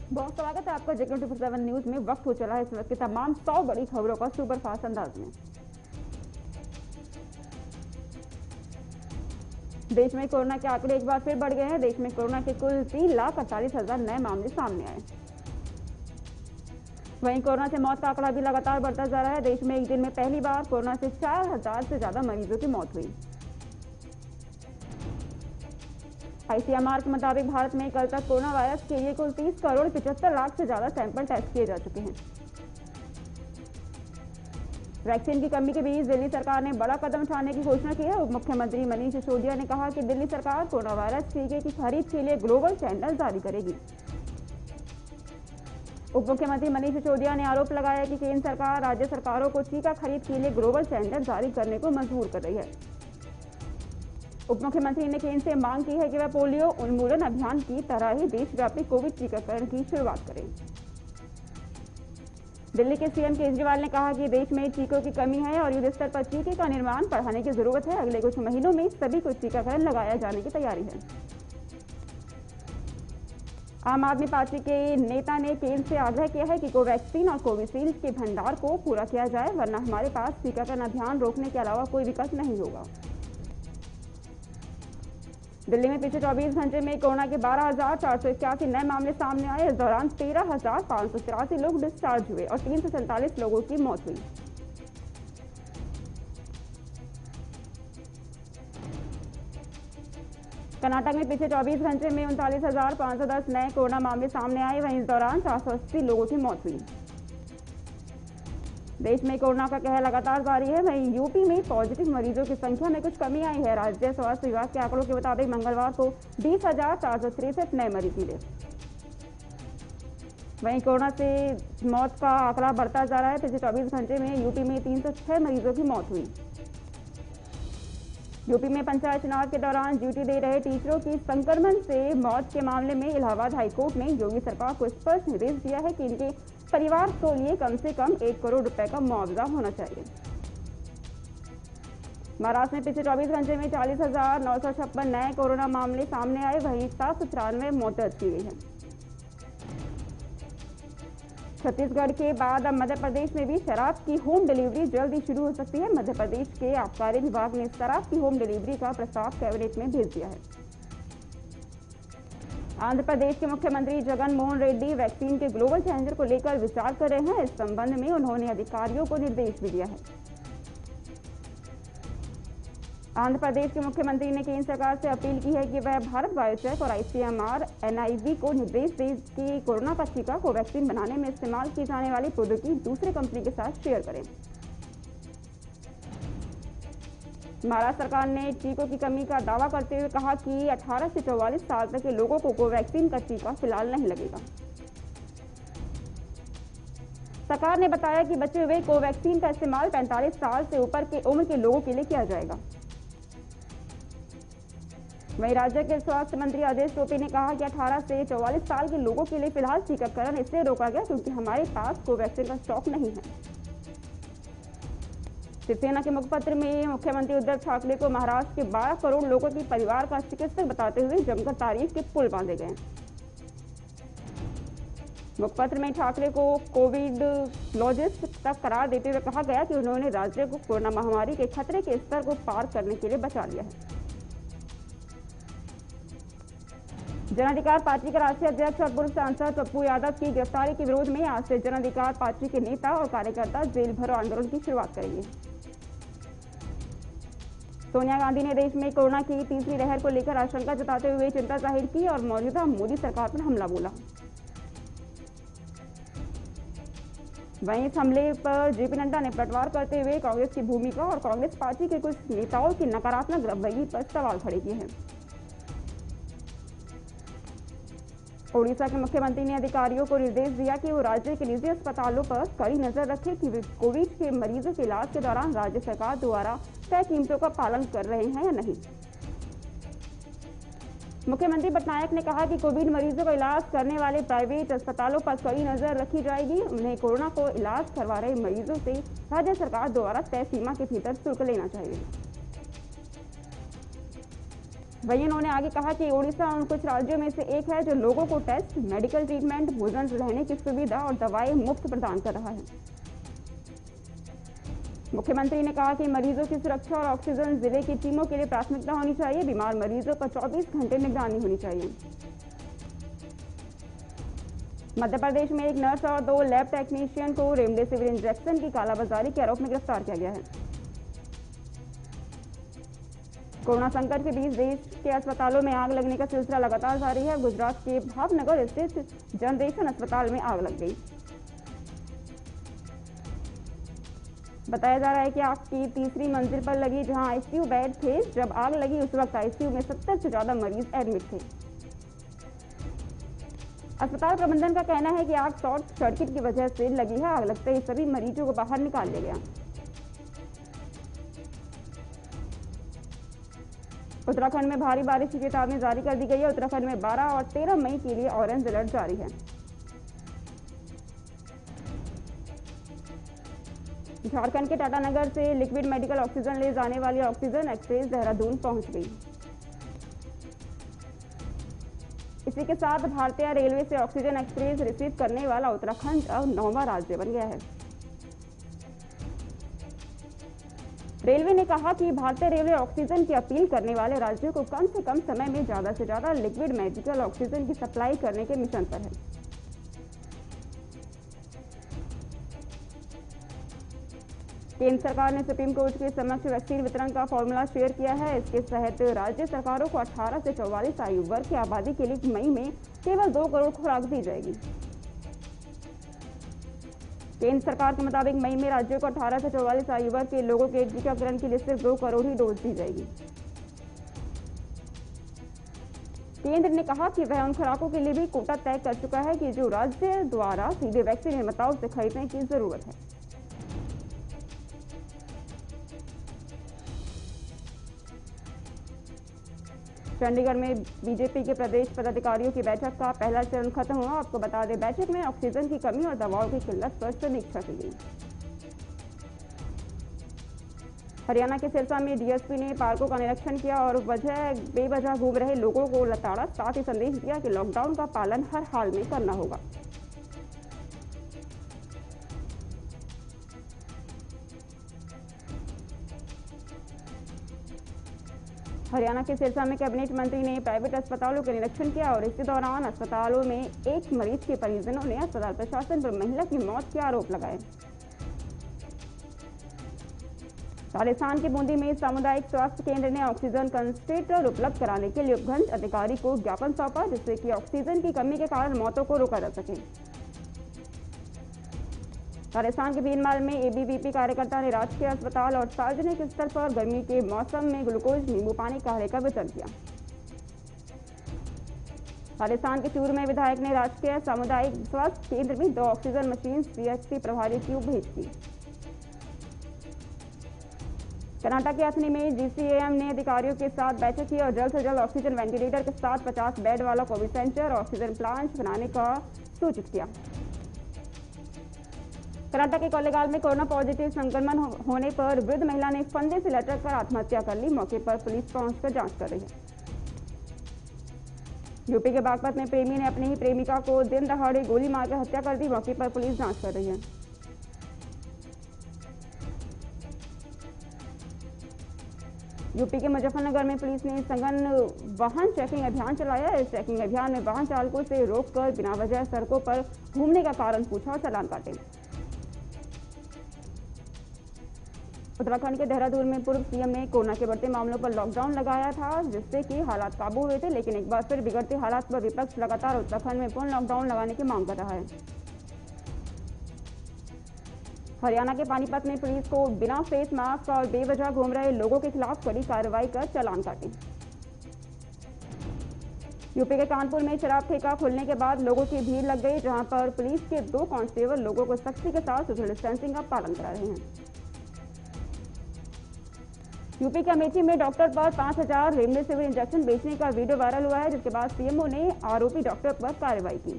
बहुत स्वागत है आपका जेके 24/7 न्यूज में। वक्त हो चला है इस वक्त की तमाम 100 बड़ी खबरों का सुपरफास्ट अंदाज में। देश में कोरोना के आंकड़े एक बार फिर बढ़ गए हैं। देश में कोरोना के कुल 3,48,000 नए मामले सामने आए। वहीं कोरोना से मौत का आंकड़ा भी लगातार बढ़ता जा रहा है। देश में एक दिन में पहली बार कोरोना से 4,000 से ज्यादा मरीजों की मौत हुई। आईसीएमआर के मुताबिक भारत में कल तक कोरोना वायरस के लिए कुल 30 करोड़ 75 लाख से ज्यादा सैंपल टेस्ट किए जा चुके हैं। वैक्सीन की कमी के बीच दिल्ली सरकार ने बड़ा कदम उठाने की घोषणा की है। उप मुख्यमंत्री मनीष सिसोदिया ने कहा कि दिल्ली सरकार कोरोना वायरस टीके की खरीद के लिए ग्लोबल टेंडर जारी करेगी। उप मुख्यमंत्री मनीष सिसोदिया ने आरोप लगाया कि केंद्र सरकार राज्य सरकारों को टीका खरीद के लिए ग्लोबल टेंडर जारी करने को मजबूर कर रही है। उप मुख्यमंत्री ने केंद्र से मांग की है कि वह पोलियो उन्मूलन अभियान की तरह ही देशव्यापी कोविड टीकाकरण की शुरुआत करें। दिल्ली के सीएम केजरीवाल ने कहा कि देश में टीकों की कमी है और युद्ध स्तर पर टीके का निर्माण बढ़ाने की जरूरत है। अगले कुछ महीनों में सभी को टीकाकरण लगाया जाने की तैयारी है। आम आदमी पार्टी के नेता ने केंद्र से आग्रह किया है कि कोवैक्सीन और कोविशील्ड के भंडार को पूरा किया जाए, वरना हमारे पास टीकाकरण अभियान रोकने के अलावा कोई विकल्प नहीं होगा। दिल्ली में पिछले 24 घंटे में कोरोना के 12,481 नए मामले सामने आए। इस दौरान 13,583 लोग डिस्चार्ज हुए और 347 लोगों की मौत हुई। कर्नाटक में पिछले 24 घंटे में 39,510 नए कोरोना मामले सामने आए। वहीं इस दौरान 480 लोगों की मौत हुई। देश में कोरोना का कहर लगातार जारी है। वहीं यूपी में पॉजिटिव मरीजों की संख्या में कुछ कमी आई है। राज्य स्वास्थ्य विभाग के आंकड़ों के मुताबिक मंगलवार को 20,463 नए मरीज मिले। वहीं कोरोना से मौत का आंकड़ा बढ़ता जा रहा है। पिछले 24 घंटे में यूपी में 306 मरीजों की मौत हुई। यूपी में पंचायत चुनाव के दौरान ड्यूटी दे रहे टीचरों की संक्रमण से मौत के मामले में इलाहाबाद हाईकोर्ट ने योगी सरकार को स्पष्ट निर्देश दिया है कि इनके परिवार के लिए कम से कम 1 करोड़ रुपए का मुआवजा होना चाहिए। महाराष्ट्र में पिछले 24 घंटे में 40,956 नए कोरोना मामले सामने आए। वहीं 793 मौत दर्ज की गई है। छत्तीसगढ़ के बाद अब मध्य प्रदेश में भी शराब की होम डिलीवरी जल्द ही शुरू हो सकती है। मध्य प्रदेश के आबकारी विभाग ने शराब की होम डिलीवरी का प्रस्ताव कैबिनेट में भेज दिया है। आंध्र प्रदेश के मुख्यमंत्री जगन मोहन रेड्डी वैक्सीन के ग्लोबल चैलेंजर को लेकर विचार कर रहे हैं। इस संबंध में उन्होंने अधिकारियों को निर्देश भी दिया है। आंध्र प्रदेश के मुख्यमंत्री ने केंद्र सरकार से अपील की है कि वह भारत बायोटेक और आईसीएमआर एनआईवी को निर्देश दे कि कोरोना का टीका कोवैक्सीन बनाने में इस्तेमाल की जाने वाली प्रौद्योगिकी दूसरे कंपनी के साथ शेयर करें। महाराष्ट्र सरकार ने टीकों की कमी का दावा करते हुए कहा कि 18 से 44 साल तक के लोगों को कोवैक्सीन का टीका फिलहाल नहीं लगेगा। सरकार ने बताया कि बचे हुए कोवैक्सीन का इस्तेमाल 45 साल से ऊपर के उम्र के लोगों के लिए किया जाएगा। वहीं राज्य के स्वास्थ्य मंत्री आदेश टोपे ने कहा कि 18 से 44 साल के लोगों के लिए फिलहाल टीकाकरण इसलिए रोका गया क्योंकि हमारे पास कोवैक्सीन का स्टॉक नहीं है। शिवसेना के मुखपत्र में मुख्यमंत्री उद्धव ठाकरे को महाराष्ट्र के 12 करोड़ लोगों के परिवार का चिकित्सक बताते हुए जमकर तारीफ के पुल बांधे गए। मुखपत्र में ठाकरे को कोविड लॉजिस्ट तक करार देते हुए कहा गया कि उन्होंने राज्य को कोरोना महामारी के खतरे के स्तर को पार करने के लिए बचा लिया है। जन अधिकार पार्टी के राष्ट्रीय अध्यक्ष और पूर्व सांसद पप्पू यादव की गिरफ्तारी के विरोध में आज से जन अधिकार पार्टी के नेता और कार्यकर्ता जेल भरो आंदोलन की शुरुआत करेंगे। सोनिया गांधी ने देश में कोरोना की तीसरी लहर को लेकर आशंका जताते हुए चिंता जाहिर की और मौजूदा मोदी सरकार पर हमला बोला। वहीं इस हमले पर जेपी नड्डा ने पलटवार करते हुए कांग्रेस की भूमिका और कांग्रेस पार्टी के कुछ नेताओं की नकारात्मक रवैये पर सवाल खड़े किए हैं। ओडिशा के मुख्यमंत्री ने अधिकारियों को निर्देश दिया कि वो राज्य के निजी अस्पतालों पर कड़ी नजर रखें कि वे कोविड के मरीजों के इलाज के दौरान राज्य सरकार द्वारा तय कीमतों का पालन कर रहे हैं या नहीं। मुख्यमंत्री पटनायक ने कहा कि कोविड मरीजों का इलाज करने वाले प्राइवेट अस्पतालों पर कड़ी नजर रखी जाएगी। उन्हें कोरोना को इलाज करवा रहे मरीजों से राज्य सरकार द्वारा तय सीमा के भीतर शुल्क लेना चाहिए। वहीं उन्होंने आगे कहा कि ओडिशा उन कुछ राज्यों में से एक है जो लोगों को टेस्ट, मेडिकल ट्रीटमेंट, भोजन, रहने की सुविधा और दवाएं मुफ्त प्रदान कर रहा है। मुख्यमंत्री ने कहा कि मरीजों की सुरक्षा और ऑक्सीजन जिले की टीमों के लिए प्राथमिकता होनी चाहिए। बीमार मरीजों पर 24 घंटे निगरानी होनी चाहिए। मध्य प्रदेश में एक नर्स और 2 लैब टेक्नीशियन को रेमडेसिविर इंजेक्शन की कालाबाजारी के आरोप में गिरफ्तार किया गया है। कोरोना संकट के बीच देश के अस्पतालों में आग लगने का सिलसिला लगातार जारी है। गुजरात के भावनगर स्थित जनरेशन अस्पताल में आग लग गई। बताया जा रहा है कि आग की तीसरी मंजिल पर लगी, जहां आईसीयू बेड थे। जब आग लगी उस वक्त आईसीयू में 70 से ज्यादा मरीज एडमिट थे। अस्पताल प्रबंधन का कहना है कि आग शॉर्ट सर्किट की वजह से लगी है। आग लगते ही सभी मरीजों को बाहर निकाल लिया गया। उत्तराखंड में भारी बारिश की चेतावनी जारी कर दी गई है। उत्तराखंड में 12 और 13 मई के लिए ऑरेंज अलर्ट जारी है। झारखंड के टाटानगर से लिक्विड मेडिकल ऑक्सीजन ले जाने वाली ऑक्सीजन एक्सप्रेस देहरादून पहुंच गई। इसी के साथ भारतीय रेलवे से ऑक्सीजन एक्सप्रेस रिसीव करने वाला उत्तराखंड अब 9वां राज्य बन गया है। रेलवे ने कहा कि भारतीय रेलवे ऑक्सीजन की अपील करने वाले राज्यों को कम से कम समय में ज्यादा से ज्यादा लिक्विड मेडिकल ऑक्सीजन की सप्लाई करने के मिशन पर है। केंद्र सरकार ने सुप्रीम कोर्ट के समक्ष वैक्सीन वितरण का फॉर्मूला शेयर किया है। इसके तहत राज्य सरकारों को 18 से 44 आयु वर्ग की आबादी के लिए मई में केवल 2 करोड़ खुराक दी जाएगी। केंद्र सरकार के मुताबिक मई में राज्यों को 18 से 44 आयु वर्ग के लोगों के टीकाकरण के लिए सिर्फ 2 करोड़ ही डोज दी जाएगी। केंद्र ने कहा कि वह उन खुराकों के लिए भी कोटा तय कर चुका है कि जो राज्य द्वारा सीधे वैक्सीन निर्माताओं से खरीदने की जरूरत है। चंडीगढ़ में बीजेपी के प्रदेश पदाधिकारियों की बैठक का पहला चरण खत्म हुआ। आपको बता दें, बैठक में ऑक्सीजन की कमी और दवाओं की किल्लत पर समीक्षा की गई। हरियाणा के सिरसा में डीएसपी ने पार्कों का निरीक्षण किया और बेवजह घूम रहे लोगों को लताड़ा। साथ ही संदेश दिया कि लॉकडाउन का पालन हर हाल में करना होगा। हरियाणा के सिरसा में कैबिनेट मंत्री ने प्राइवेट अस्पतालों का निरीक्षण किया और इसी दौरान अस्पतालों में एक मरीज के परिजनों ने अस्पताल प्रशासन पर महिला की मौत के आरोप लगाए। राजस्थान के बूंदी में सामुदायिक स्वास्थ्य केंद्र ने ऑक्सीजन कंसंट्रेटर उपलब्ध कराने के लिए उपखंड अधिकारी को ज्ञापन सौंपा, जिससे कि ऑक्सीजन की कमी के कारण मौतों को रोका जा सके। राजस्थान के भीनमाल में एबीवीपी कार्यकर्ता ने राजकीय अस्पताल और सार्वजनिक स्थल पर गर्मी के मौसम में ग्लूकोज, नींबू पानी, काढ़े का वितरण किया। राजस्थान के चूरू में विधायक ने राजकीय सामुदायिक स्वास्थ्य केंद्र में 2 ऑक्सीजन मशीन सीएचसी प्रभारी की भेंट की। कर्नाटक के अथनी में जीसीएम ने अधिकारियों के साथ बैठक की और जल्द से जल्द ऑक्सीजन वेंटिलेटर के साथ 50 बेड वाला कोविड सेंटर और ऑक्सीजन प्लांट बनाने का सूचित किया। कर्नाटक के कोलेगाल में कोरोना पॉजिटिव संक्रमण होने पर वृद्ध महिला ने फंदे से लटक कर आत्महत्या कर ली। मौके पर पुलिस पहुंचकर जांच कर रही है। यूपी के बागपत में प्रेमी ने अपनी ही प्रेमिका को दिन दहाड़े गोली मारकर हत्या कर दी। मौके पर पुलिस जांच कर रही है। यूपी के मुजफ्फरनगर में पुलिस ने सघन वाहन चेकिंग अभियान चलाया। इस चेकिंग अभियान में वाहन चालकों से रोककर बिना वजह सड़कों पर घूमने का कारण पूछा और चालान काटे। उत्तराखंड के देहरादून में पूर्व सीएम ने कोरोना के बढ़ते मामलों पर लॉकडाउन लगाया था, जिससे कि हालात काबू हुए थे, लेकिन एक बार फिर बिगड़ते हालात पर विपक्ष लगातार उत्तराखंड में पूर्ण लॉकडाउन लगाने की मांग कर रहा है। हरियाणा के पानीपत में पुलिस को बिना फेस मास्क और बेवजह घूम रहे लोगों के खिलाफ कड़ी कार्रवाई कर चालान काटे। यूपी के कानपुर में शराब ठेका खुलने के बाद लोगों की भीड़ लग गई, जहां पर पुलिस के 2 कांस्टेबल लोगों को सख्ती के साथ सोशल डिस्टेंसिंग का पालन करा रहे हैं। यूपी के अमेठी में डॉक्टर पर 5000 रेमडेसिविर इंजेक्शन बेचने का वीडियो वायरल हुआ है, जिसके बाद सीएमओ ने आरोपी डॉक्टर पर कार्रवाई की।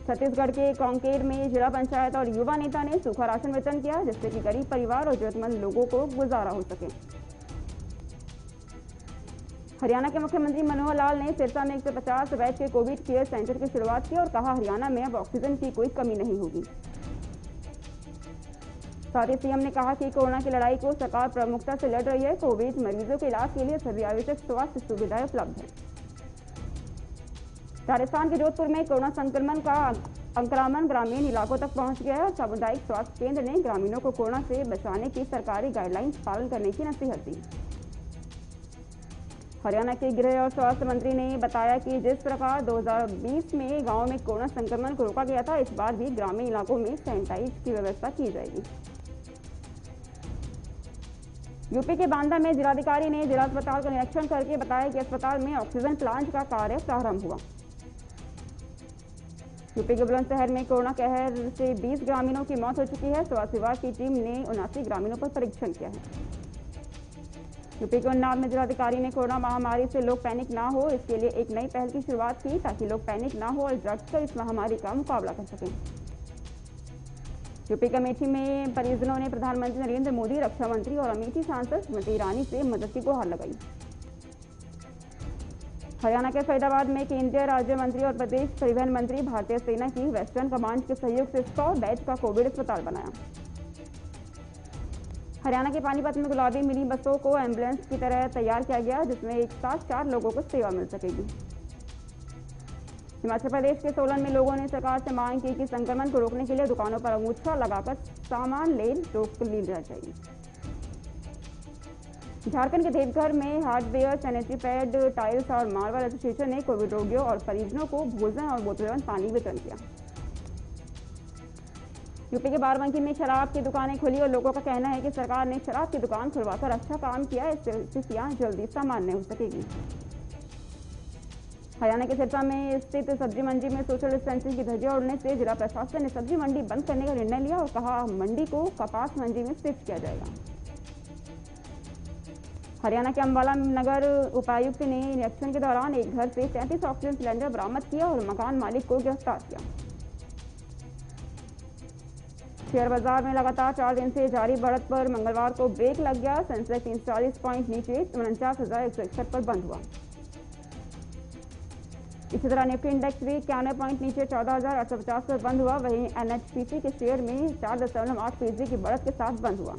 छत्तीसगढ़ के कांकेर में जिला पंचायत और युवा नेता ने सूखा राशन वितरण किया, जिससे कि गरीब परिवार और जरूरतमंद लोगों को गुजारा हो सके। हरियाणा के मुख्यमंत्री मनोहर लाल ने सिरसा में 150 बेड के कोविड केयर सेंटर की शुरुआत की और कहा हरियाणा में अब ऑक्सीजन की कोई कमी नहीं होगी। साथ ही सीएम ने कहा कि कोरोना की लड़ाई को सरकार प्रमुखता से लड़ रही है। कोविड मरीजों के इलाज के लिए सभी आवश्यक स्वास्थ्य सुविधाएं उपलब्ध है। राजस्थान के जोधपुर में कोरोना संक्रमण का अंक्रामण ग्रामीण इलाकों तक पहुंच गया है और सामुदायिक स्वास्थ्य केंद्र ने ग्रामीणों को कोरोना से बचाने की सरकारी गाइडलाइंस पालन करने की नसीहत दी। हरियाणा के गृह और स्वास्थ्य मंत्री ने बताया कि जिस प्रकार 2020 में गांव में कोरोना संक्रमण को रोका गया था, इस बार भी ग्रामीण इलाकों में सैनिटाइज की व्यवस्था की जाएगी। यूपी के बांदा में जिलाधिकारी ने जिला अस्पताल का निरीक्षण करके बताया कि अस्पताल में ऑक्सीजन प्लांट का कार्य प्रारंभ हुआ। यूपी के बुलंदशहर में कोरोना कहर से 20 ग्रामीणों की मौत हो चुकी है। स्वास्थ्य विभाग की टीम ने 79 ग्रामीणों पर परीक्षण किया है। यूपी के उन्नाव में जिलाधिकारी ने कोरोना महामारी से लोग पैनिक ना हो, इसके लिए एक नई पहल की शुरुआत की ताकि लोग पैनिक ना हो और डटकर इस महामारी का मुकाबला कर सकें। यूपी के अमेठी में परिजनों ने प्रधानमंत्री नरेंद्र मोदी, रक्षा मंत्री और अमेठी सांसद स्मृति ईरानी से मदद की गुहार लगाई। हरियाणा के फरीदाबाद में केंद्रीय राज्य मंत्री और प्रदेश परिवहन मंत्री भारतीय सेना की वेस्टर्न कमांड के सहयोग से 100 बेड का कोविड अस्पताल बनाया। हरियाणा के पानीपत में गुलाबी मिनी बसों को एम्बुलेंस की तरह तैयार किया गया, जिसमें एक साथ 4 लोगों को सेवा मिल सकेगी। हिमाचल प्रदेश के सोलन में लोगों ने सरकार से मांग की कि संक्रमण को रोकने के लिए दुकानों पर अंगूठा लगाकर सामान ले रोक ली जाना चाहिए। झारखंड के देवघर में हार्डवेयर, सैनिटरी पैड, टाइल्स और मार्बल एसोसिएशन ने कोविड रोगियों और परिजनों को भोजन और बोतलबंद पानी वितरण किया। यूपी के बाराबंकी में शराब की दुकानें खुली और लोगों का कहना है कि सरकार ने शराब की दुकान खुलवाकर अच्छा काम किया, इससे स्थितियां जल्दी सामान्य हो सकेगी। हरियाणा के सिरसा में स्थित सब्जी मंडी में सोशल डिस्टेंसिंग की धज्जियां उड़ने से जिला प्रशासन ने सब्जी मंडी बंद करने का निर्णय लिया और कहा मंडी को कपास मंडी में शिफ्ट किया जाएगा। हरियाणा के अंबाला नगर उपायुक्त ने निरीक्षण के दौरान एक घर से 33 ऑक्सीजन सिलेंडर बरामद किया और मकान मालिक को गिरफ्तार किया। शेयर बाजार में लगातार 4 दिन से जारी बढ़त पर मंगलवार को ब्रेक लग गया। सेंसेक्स 340 पॉइंट नीचे 49,161 पर बंद हुआ। इसी तरह निफ्टी इंडेक्स भी 91 पॉइंट नीचे 14,850 पर बंद हुआ। वहीं एनएचपीसी के शेयर में 4.8% की बढ़त के साथ बंद हुआ।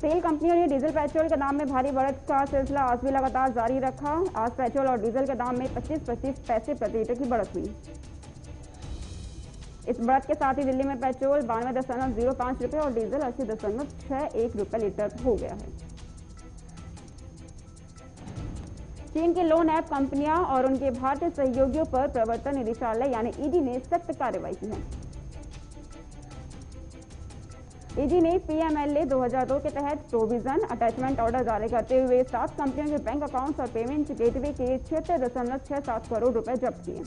तेल कंपनियों ने डीजल पेट्रोल के दाम में भारी बढ़त का सिलसिला आज भी लगातार जारी रखा। आज पेट्रोल और डीजल के दाम में 25-25 पैसे प्रति लीटर की बढ़त हुई। इस बढ़त के साथ ही दिल्ली में पेट्रोल 92.05 रुपये और डीजल 80.61 रुपये लीटर हो गया है। चीन के लोन ऐप कंपनियां और उनके भारतीय सहयोगियों पर प्रवर्तन निदेशालय यानी ईडी ने सख्त कार्रवाई की है। ईडी ने पीएमएलए 2002 के तहत प्रोविजन अटैचमेंट ऑर्डर जारी करते हुए 7 कंपनियों के बैंक अकाउंट्स और पेमेंट गेटवे के 76.67 करोड़ रुपए जब्त किए।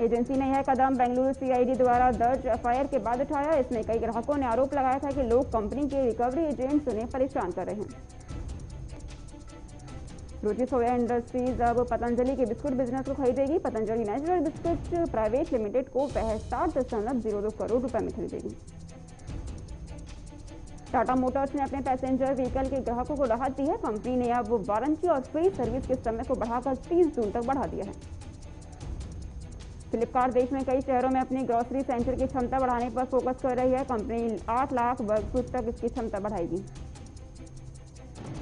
एजेंसी ने यह कदम बेंगलुरु सीआईडी द्वारा दर्ज एफआईआर के बाद उठाया। इसमें कई ग्राहकों ने आरोप लगाया था कि लोग कंपनी के रिकवरी एजेंट्स उन्हें परेशान कर रहे हैं। रुचि सोया इंडस्ट्रीज अब पतंजलि के बिस्कुट बिजनेस को खरीदेगी। Patanjali natural biscuit private limited को 67.02 करोड़ रुपए में खरीदेगी। टाटा मोटर्स ने अपने पैसेंजर व्हीकल के ग्राहकों को राहत दी है। कंपनी ने अब वारंटी और फ्री सर्विस के समय को बढ़ाकर 30 जून तक बढ़ा दिया है। फ्लिपकार्ट देश में कई शहरों में अपनी ग्रोसरी सेंटर की क्षमता बढ़ाने पर फोकस कर रही है। कंपनी 8 लाख वर्ग फुट तक इसकी क्षमता बढ़ाएगी।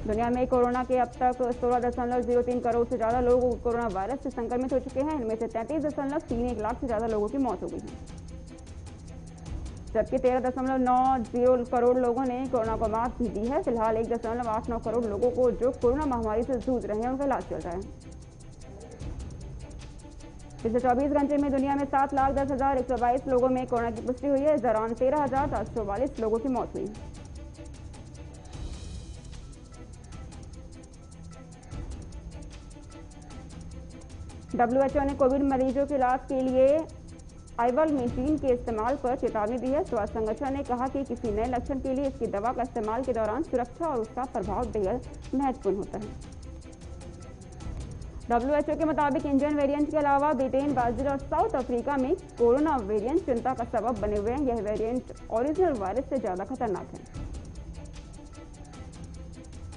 दुनिया में कोरोना के अब तक 16.03 करोड़ से ज्यादा लोग कोरोना वायरस से संक्रमित हो चुके हैं। इनमें से 33.31 लाख से ज्यादा लोगों की मौत हो गई है, जबकि 13.90 करोड़ लोगों ने कोरोना को मात भी दी है। फिलहाल 1.89 करोड़ लोगों को जो कोरोना महामारी से जूझ रहे हैं उनका इलाज चल रहा है। पिछले 24 घंटे में दुनिया में 7,10,122 लोगों में कोरोना की पुष्टि हुई है। इस दौरान 13,744 लोगों की मौत हुई। WHO ने कोविड मरीजों के इलाज के लिए आइवरमेक्टिन के इस्तेमाल पर चेतावनी दी है। स्वास्थ्य संगठन ने कहा कि किसी नए लक्षण के लिए इसकी दवा का इस्तेमाल के दौरान सुरक्षा और उसका प्रभाव बेहद महत्वपूर्ण होता है। WHO के मुताबिक इंडियन वेरिएंट के अलावा ब्रिटेन, ब्राजील और साउथ अफ्रीका में कोरोना वेरिएंट चिंता का सबब बने हुए हैं। यह वेरिएंट ओरिजिनल वायरस से ज्यादा खतरनाक है।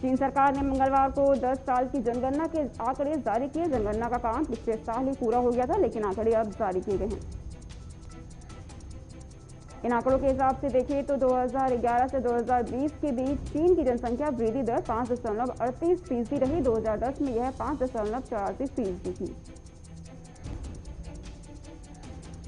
चीन सरकार ने मंगलवार को 10 साल की जनगणना के आंकड़े जारी किए। जनगणना का काम पिछले साल ही पूरा हो गया था, लेकिन आंकड़े अब जारी किए गए हैं। इन आंकड़ों के हिसाब से देखें तो 2011 से 2020 के बीच चीन की जनसंख्या वृद्धि दर 5.38% रही। 2010 में यह 5.84% थी।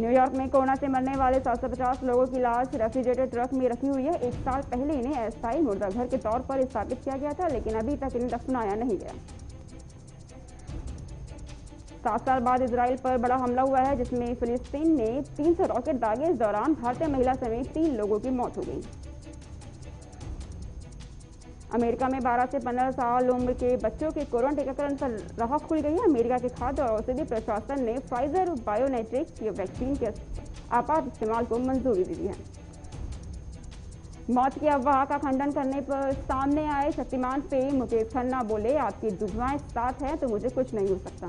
न्यूयॉर्क में कोरोना से मरने वाले 750 लोगों की लाश रेफ्रिजरेटर ट्रक में रखी हुई है। 1 साल पहले इन्हें अस्थायी मुर्दाघर के तौर पर स्थापित किया गया था, लेकिन अभी तक इन्हें दफनाया नहीं गया। 7 साल बाद इजराइल पर बड़ा हमला हुआ है, जिसमें फिलिस्तीन ने 300 रॉकेट दागे। इस दौरान भारतीय महिला समेत 3 लोगों की मौत हो गई। अमेरिका में 12 से 15 साल उम्र के बच्चों के कोरोना टीकाकरण पर राह खुल गई है। अमेरिका के खाद्य और औषधि प्रशासन ने फाइजर बायोनेटेक की वैक्सीन के आपात इस्तेमाल को मंजूरी दे दी है। मौत की अफवाह का खंडन करने पर सामने आए शक्तिमान फेम मुकेश खन्ना बोले, आपकी दुआएं साथ हैं तो मुझे कुछ नहीं हो सकता।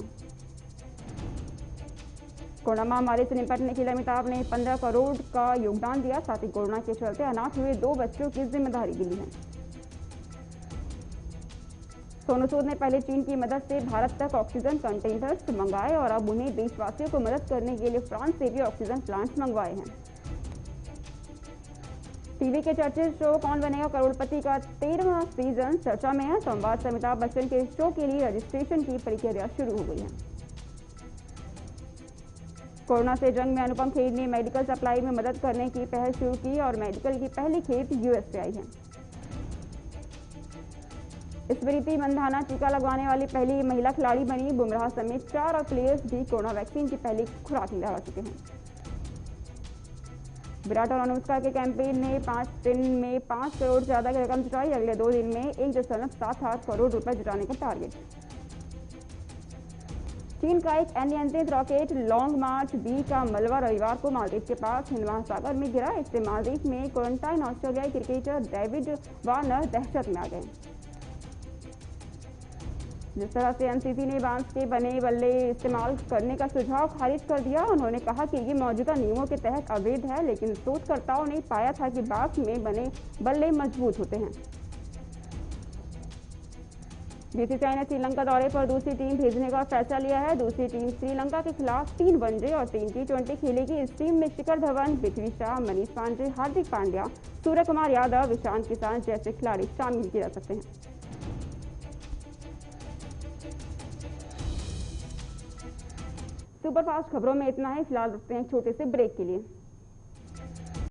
कोरोना महामारी से निपटने के लिए अमिताभ ने 15 करोड़ का योगदान दिया। साथ ही कोरोना के चलते अनाथ हुए 2 बच्चों की जिम्मेदारी भी ली है। सोनू सूद ने पहले चीन की मदद से भारत तक ऑक्सीजन कंटेनर्स मंगाए और अब उन्हें देशवासियों को मदद करने के लिए फ्रांस से भी ऑक्सीजन प्लांट मंगवाए हैं। टीवी के चर्चित शो कौन बनेगा करोड़पति का 13वां सीजन चर्चा में है। सोमवार से अमिताभ बच्चन के शो के लिए रजिस्ट्रेशन की प्रक्रिया शुरू हो गई है। कोरोना से जंग में अनुपम खेर ने मेडिकल सप्लाई में मदद करने की पहल शुरू की और मेडिकल की पहली खेप यूएस से आई है। स्मृति मंधाना टीका लगवाने वाली पहली महिला खिलाड़ी बनी। बुमराह समेत 4 और प्लेयर्स भी कोरोना वैक्सीन की पहली खुराक लगा चुके हैं। विराट और अनुष्का के कैंपेन ने 5 दिन में 5 करोड़ से ज्यादा की रकम जुटाई। अगले 2 दिन में 1.78 करोड़ रुपए जुटाने का टारगेट। चीन का एक अनियंत्रित रॉकेट लॉन्ग मार्च बी का मलबा रविवार को मालदीव के पास हिंद महासागर में गिरा। इससे मालदीव में क्वारंटाइन ऑस्ट्रेलियाई क्रिकेटर डेविड वार्नर दहशत में आ गए। जिस तरह से एनसीसी ने बांस के बने बल्ले इस्तेमाल करने का सुझाव खारिज कर दिया। उन्होंने कहा कि ये मौजूदा नियमों के तहत अवैध है, लेकिन शोधकर्ताओं ने पाया था कि बांस में बने बल्ले मजबूत होते हैं। बीसीसीआई ने श्रीलंका दौरे पर दूसरी टीम भेजने का फैसला लिया है। दूसरी टीम श्रीलंका के खिलाफ 3 वनडे और 3 T20 खेलेगी। इस टीम में शिखर धवन, पृथ्वी शॉ, मनीष पांडे, हार्दिक पांड्या, सूर्य कुमार यादव, ईशान किशन जैसे खिलाड़ी शामिल किए जा सकते हैं। सुपरफास्ट खबरों में इतना ही। फिलहाल रुकते हैं छोटे से ब्रेक के लिए।